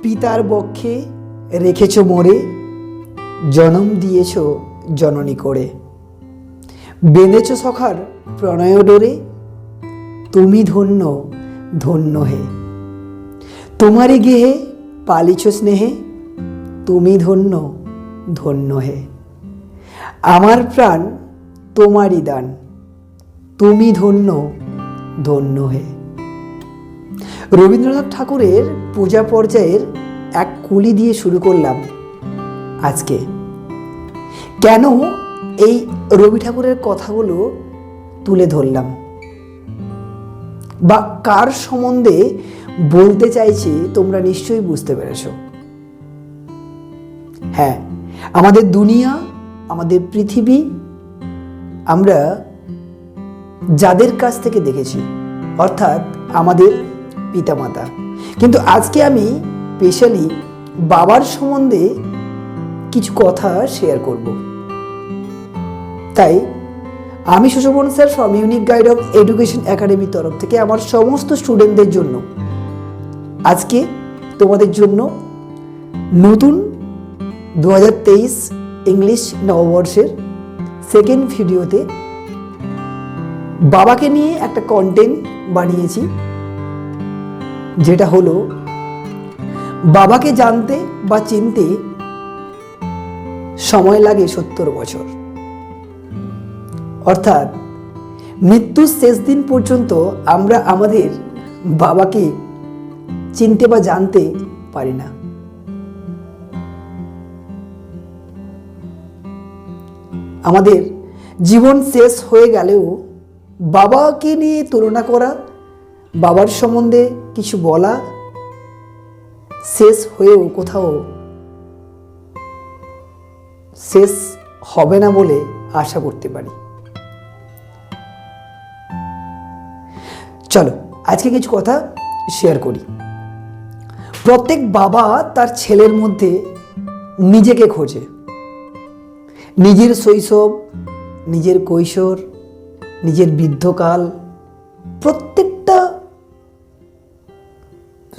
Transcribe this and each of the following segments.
পিতার বক্ষে রেখেছ মোরে, জনম দিয়েছ জননী করে। বেঁধেছ সখার প্রণয় ডোরে, তুমি ধন্য ধন্য হে। তোমারই গেহে পালিছ স্নেহে, তুমি ধন্য ধন্য হে। আমার প্রাণ তোমারই দান, তুমি ধন্য ধন্য হে। রবীন্দ্রনাথ ঠাকুরের পূজা পর্যায়ের এক কুলি দিয়ে শুরু করলাম আজকে। কেন এই রবি ঠাকুরের কথাগুলো তুলে ধরলাম বা কার সম্বন্ধে বলতে চাইছি তোমরা নিশ্চয়ই বুঝতে পেরেছ। হ্যাঁ, আমাদের দুনিয়া, আমাদের পৃথিবী আমরা যাদের কাছ থেকে দেখেছি, অর্থাৎ আমাদের পিতামাতা। কিন্তু আজকে আমি স্পেশালি বাবার সম্বন্ধে কিছু কথা শেয়ার করব। তাই আমি Sushovan sir from unique guide of education একাডেমির তরফ থেকে আমার সমস্ত স্টুডেন্টদের জন্য আজকে তোমাদের জন্য নতুন 2023 ইংলিশ নববর্ষের সেকেন্ড ভিডিওতে বাবাকে নিয়ে একটা কন্টেন্ট বানিয়েছি, যেটা হলো বাবাকে জানতে বা চিনতে সময় লাগে 70 বছর। অর্থাৎ মৃত্যুর শেষ দিন পর্যন্ত আমরা আমাদের বাবাকে চিনতে বা জানতে পারি না। আমাদের জীবন শেষ হয়ে গেলেও বাবাকে নিয়ে তুলনা করা, বাবার সম্বন্ধে কিছু বলা শেষ হয়েও কোথাও শেষ হবে না বলে আশা করতে পারি। চলো আজকে কিছু কথা শেয়ার করি। প্রত্যেক বাবা তার ছেলের মধ্যে নিজেকে খোঁজে। নিজের শৈশব, নিজের কৈশোর, নিজের বৃদ্ধকাল, প্রত্যেকটা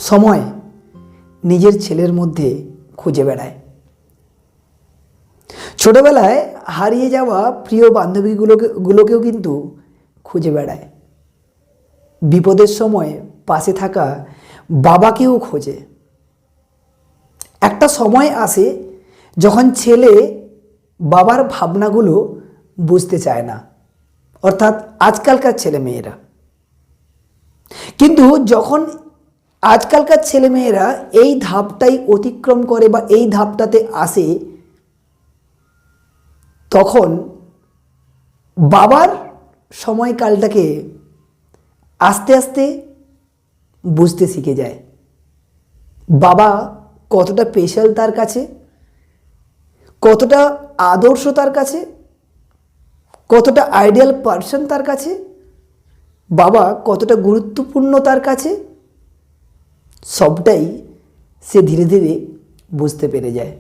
সময় নিজের ছেলের মধ্যে খুঁজে বেড়ায়। ছোটবেলায় হারিয়ে যাওয়া প্রিয় বান্ধবীগুলোকেও কিন্তু খুঁজে বেড়ায়। বিপদের সময় পাশে থাকা বাবাকেও খোঁজে। একটা সময় আসে যখন ছেলে বাবার ভাবনাগুলো বুঝতে চায় না, অর্থাৎ আজকালকার ছেলে মেয়েরা। কিন্তু যখন আজকালকার ছেলে মেয়েরা এই ধাপটাই অতিক্রম করে বা এই ধাপটাতে আসে, তখন বাবার সময়কালটাকে আস্তে আস্তে বুঝতে শিখে যায়। বাবা কতটা স্পেশাল তার কাছে, কতটা আদর্শ তার কাছে, কতটা আইডিয়াল পারসন তার কাছে, বাবা কতটা গুরুত্বপূর্ণ তার কাছে, সবটাই সে ধীরে ধীরে বুঝতে পেরে যায়।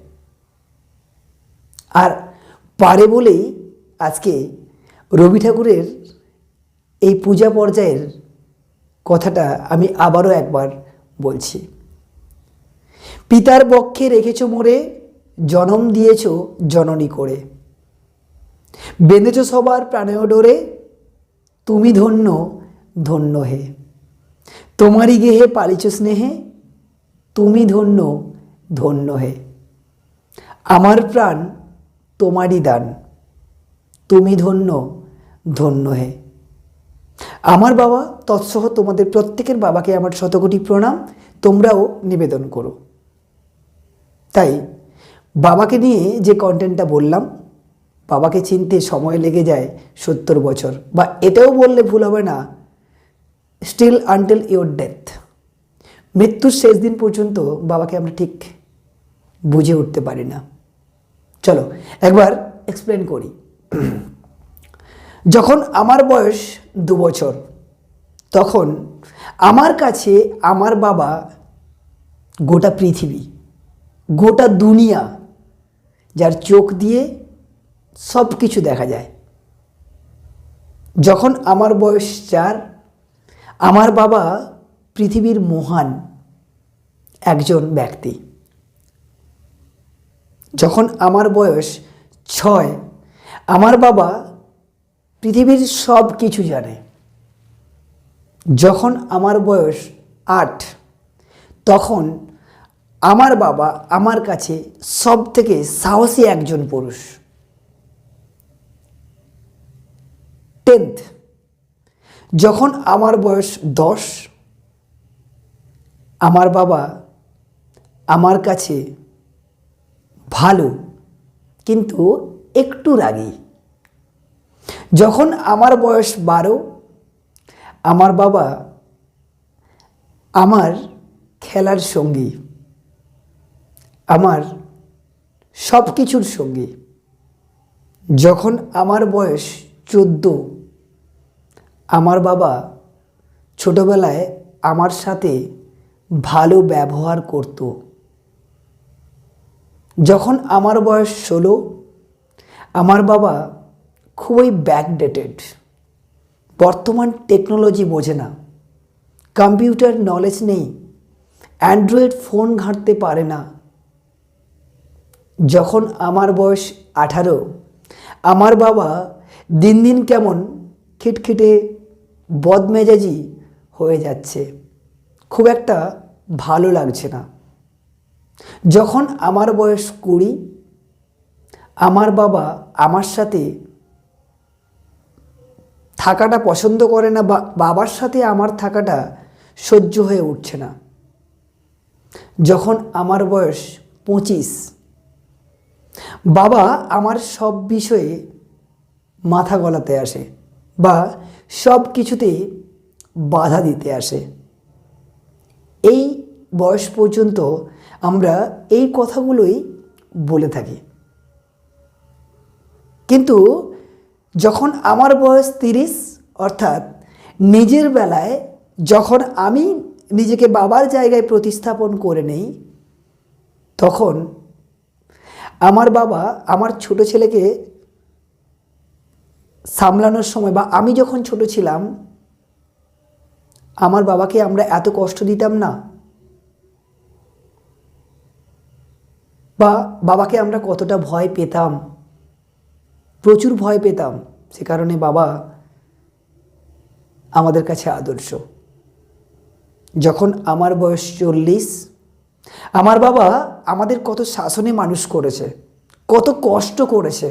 আর পারে বলেই আজকে রবি ঠাকুরের এই পূজা পর্যায়ের কথাটা আমি আবারও একবার বলছি। পিতার বক্ষে রেখেছ মোরে, জনম দিয়েছ জননী করে। বেঁধেছ সবার প্রাণেয় ডোরে, তুমি ধন্য ধন্য হে। তোমারই গেহে পালিছ স্নেহে, তুমি ধন্য ধন্য হে। আমার প্রাণ তোমারই দান, তুমি ধন্য ধন্য হে। আমার বাবা তৎসহ তোমাদের প্রত্যেকের বাবাকে আমার শতকোটি প্রণাম, তোমরাও নিবেদন করো। তাই বাবাকে নিয়ে যে কন্টেন্টটা বললাম, বাবাকে চিনতে সময় লেগে যায় 70 বছর, বা এটাও বললে ভুল হবে না, স্টিল আনটিল ইওর ডেথ। মৃত্যুর শেষ দিন পর্যন্ত বাবাকে আমরা ঠিক বুঝে উঠতে পারি না। চলো একবার এক্সপ্লেন করি। যখন আমার বয়স 2 বছর, তখন আমার কাছে আমার বাবা গোটা পৃথিবী, গোটা দুনিয়া, যার চোখ দিয়ে সব কিছু দেখা যায়। যখন আমার বয়স 4, আমার বাবা পৃথিবীর মহান, একজন ব্যক্তি। যখন আমার বয়স 6, আমার বাবা পৃথিবীর সব কিছু জানে। যখন আমার বয়স 8, তখন আমার বাবা আমার কাছে সব থেকে সাহসী একজন পুরুষ। 10th, যখন আমার বয়স 10, আমার বাবা আমার কাছে ভালো কিন্তু একটু রাগী। যখন আমার বয়স 12, আমার বাবা আমার খেলার সঙ্গী, আমার সব কিছুর সঙ্গী। যখন আমার বয়স 14, আমার বাবা ছোটবেলায় আমার সাথে ভালো ব্যবহার করত। যখন আমার বয়স 16, আমার বাবা খুবই ব্যাকডেটেড, বর্তমান টেকনোলজি বোঝে না, কম্পিউটার নলেজ নেই, অ্যান্ড্রয়েড ফোন ঘাঁটতে পারে না। যখন আমার বয়স 18, আমার বাবা দিন দিন কেমন খিটখিটে বদমেজাজি হয়ে যাচ্ছে, খুব একটা ভালো লাগছে না। যখন আমার বয়স 20, আমার বাবা আমার সাথে থাকাটা পছন্দ করে না, বা বাবার সাথে আমার থাকাটা সহ্য হয়ে উঠছে না। যখন আমার বয়স 25, বাবা আমার সব বিষয়ে মাথা গলাতে আসে বা সব কিছুতেই বাধা দিতে আসে। এই বয়স পর্যন্ত আমরা এই কথাগুলোই বলে থাকি। কিন্তু যখন আমার বয়স 30, অর্থাৎ নিজের বেলায় যখন আমি নিজেকে বাবার জায়গায় প্রতিস্থাপন করে নেই, তখন আমার বাবা আমার ছোট ছেলেকে সামলানোর সময়, বা আমি যখন ছোট ছিলাম, আমার বাবাকে আমরা এত কষ্ট দিতাম না, বা বাবাকে আমরা কতটা ভয় পেতাম, প্রচুর ভয় পেতাম। সে কারণে বাবা আমাদের কাছে আদর্শ। যখন আমার বয়স 40, আমার বাবা আমাদের কত শাসনে মানুষ করেছে, কত কষ্ট করেছে।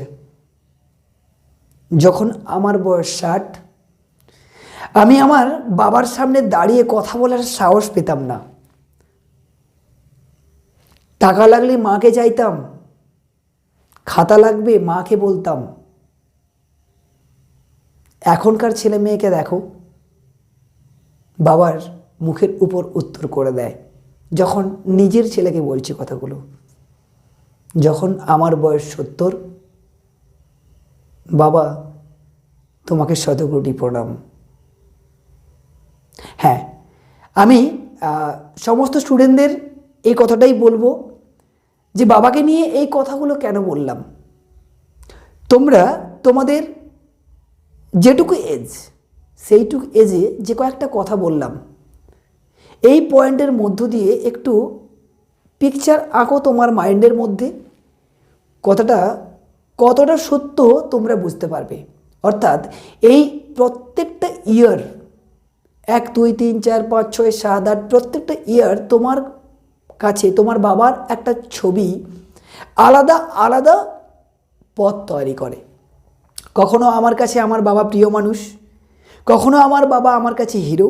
যখন আমার বয়স 60, আমি আমার বাবার সামনে দাঁড়িয়ে কথা বলার সাহস পেতাম না। টাকা লাগলে মাকে চাইতাম, খাতা লাগবে মাকে বলতাম। এখনকার ছেলে মেয়েকে দেখো, বাবার মুখের উপর উত্তর করে দেয় যখন নিজের ছেলেকে বলছে কথাগুলো। যখন আমার বয়স 70, বাবা তোমাকে শতকোটি প্রণাম। হ্যাঁ, আমি সমস্ত স্টুডেন্টদের এই কথাটাই বলবো যে বাবাকে নিয়ে এই কথাগুলো কেন বললাম। তোমরা তোমাদের যেটুকু এজ, সেইটুকু এজে যে কয়েকটা কথা বললাম, এই পয়েন্টের মধ্য দিয়ে একটু পিকচার আঁকো তোমার মাইন্ডের মধ্যে। কথাটা কতটা সত্য তোমরা বুঝতে পারবে। অর্থাৎ এই প্রত্যেকটা ইয়ার, 1, 2, 3, 4, 5, 6, 7, 8 প্রত্যেকটা ইয়ার তোমার কাছে তোমার বাবার একটা ছবি আলাদা আলাদা পথ তৈরি করে। কখনো আমার কাছে আমার বাবা প্রিয় মানুষ, কখনো আমার বাবা আমার কাছে হিরো,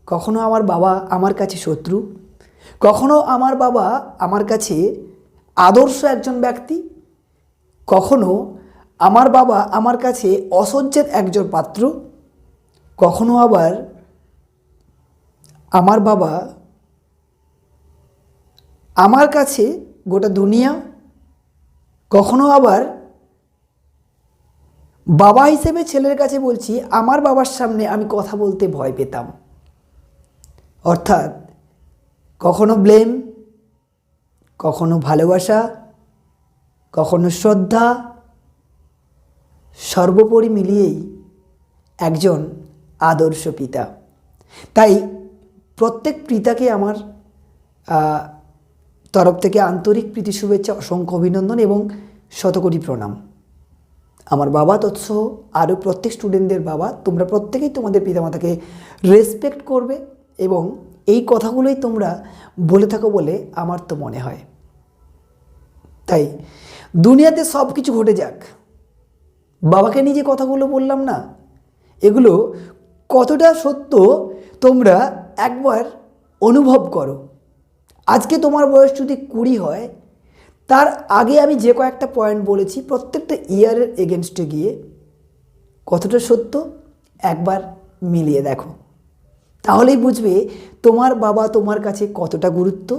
কখনো আমার বাবা আমার কাছে শত্রু, কখনো আমার বাবা আমার কাছে আদর্শ একজন ব্যক্তি, কখনো আমার বাবা আমার কাছে অসহ্যের একজন পাত্র, কখনো আবার আমার বাবা আমার কাছে গোটা দুনিয়া, কখনো আবার বাবা হিসেবে ছেলের কাছে বলছি আমার বাবার সামনে আমি কথা বলতে ভয় পেতাম। অর্থাৎ কখনো ব্লেম, কখনো ভালোবাসা, কখনো শ্রদ্ধা, সর্বোপরি মিলিয়েই একজন আদর্শ পিতা। তাই প্রত্যেক পিতাকে আমার তরফ থেকে আন্তরিক প্রীতি শুভেচ্ছা, অসংখ্য অভিনন্দন এবং শতকোটি প্রণাম। আমার বাবা তৎসহ আরও প্রত্যেক স্টুডেন্টদের বাবা, তোমরা প্রত্যেকেই তোমাদের পিতামাতাকে রেসপেক্ট করবে এবং এই কথাগুলোই তোমরা বলে থাকো বলে আমার তো মনে হয়। তাই দুনিয়াতে সব কিছু ঘটে যাক, বাবাকে নিয়ে যে কথাগুলো বললাম না, এগুলো কতটা সত্য তোমরা একবার অনুভব করো। আজকে তোমার বয়স যদি 20 হয়, তার আগে আমি যে কয়েকটা পয়েন্ট বলেছি প্রত্যেকটা ইয়ারের এগেনস্টে গিয়ে কতটা সত্য একবার মিলিয়ে দেখো, তাহলেই বুঝবে তোমার বাবা তোমার কাছে কতটা গুরুত্ব।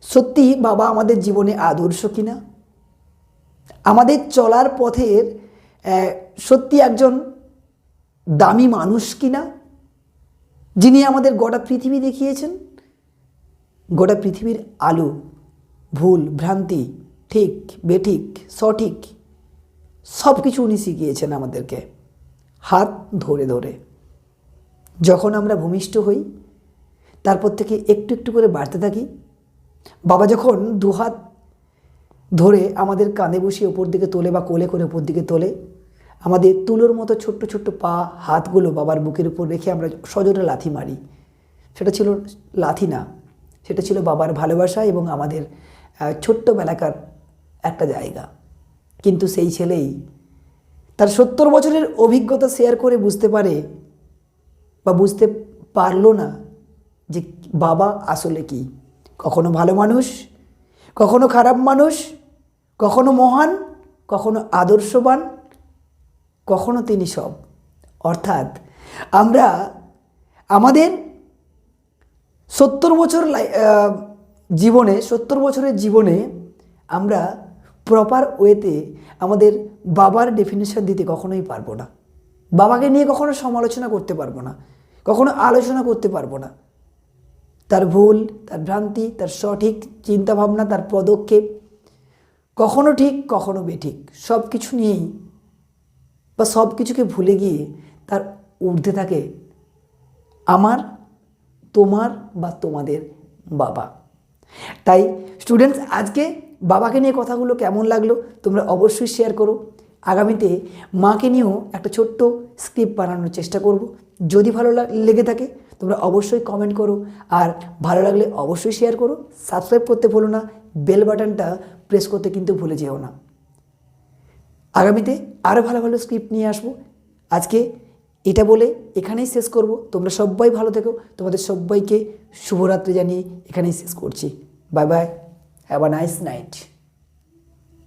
সত্যি বাবা আমাদের জীবনে আদর্শ কিনা, আমাদের চলার পথের সত্যি একজন দামি মানুষ কিনা, যিনি আমাদের গোটা পৃথিবী দেখিয়েছেন, গোটা পৃথিবীর আলো, ভুল ভ্রান্তি, ঠিক বেঠিক সঠিক সব কিছু উনি শিখিয়েছেন আমাদেরকে হাত ধরে ধরে। যখন আমরা ভূমিষ্ঠ হই তারপর থেকে একটু একটু করে বাড়তে থাকি। বাবা যখন দুহাত ধরে আমাদের কাঁধে বসিয়ে ওপর দিকে তোলে বা কোলে করে ওপর দিকে তোলে, আমাদের তুলোর মতো ছোট্ট ছোট্ট পা হাতগুলো বাবার বুকের উপর রেখে আমরা সজোরে লাথি মারি। সেটা ছিল লাথি না, সেটা ছিল বাবার ভালোবাসা এবং আমাদের ছোট্টবেলাকার একটা জায়গা। কিন্তু সেই ছেলেই তার 70 বছরের অভিজ্ঞতা শেয়ার করে বুঝতে পারে বা বুঝতে পারলো না যে বাবা আসলে কি। কখনো ভালো মানুষ, কখনো খারাপ মানুষ, কখনো মহান, কখনো আদর্শবান, কখনো তিনি সব। অর্থাৎ আমরা আমাদের 70 বছর জীবনে 70 বছরের জীবনে আমরা প্রপার ওয়েতে আমাদের বাবার ডেফিনেশন দিতে কখনোই পারবো না। বাবাকে নিয়ে কখনো সমালোচনা করতে পারবো না, কখনো আলোচনা করতে পারবো না। তার ভুল, তার ভ্রান্তি, তার সঠিক চিন্তাভাবনা, তার পদক্ষেপ, কখনো ঠিক কখনো বেঠিক, সব কিছু নিয়েই বা সব কিছুকে ভুলে গিয়ে তার ঊর্ধ্বে থাকে আমার, তোমার বা তোমাদের বাবা। তাই স্টুডেন্টস, আজকে বাবাকে নিয়ে কথাগুলো কেমন লাগলো তোমরা অবশ্যই শেয়ার করো। আগামীতে মাকে নিয়েও একটা ছোট্ট স্ক্রিপ্ট বানানোর চেষ্টা করব। যদি ভালো লেগে থাকে তোমরা অবশ্যই কমেন্ট করো, আর ভালো লাগলে অবশ্যই শেয়ার করো। সাবস্ক্রাইব করতে ভুলো না, বেল বাটনটা প্রেস করতে কিন্তু ভুলে যেও না। আগামীতে আরও ভালো ভালো স্ক্রিপ্ট নিয়ে আসবো। আজকে এটা বলে এখানেই শেষ করব। তোমরা সবাই ভালো থেকো, তোমাদের সবাইকে শুভরাত্রি জানিয়ে এখানেই শেষ করছি। Bye bye, have a nice night.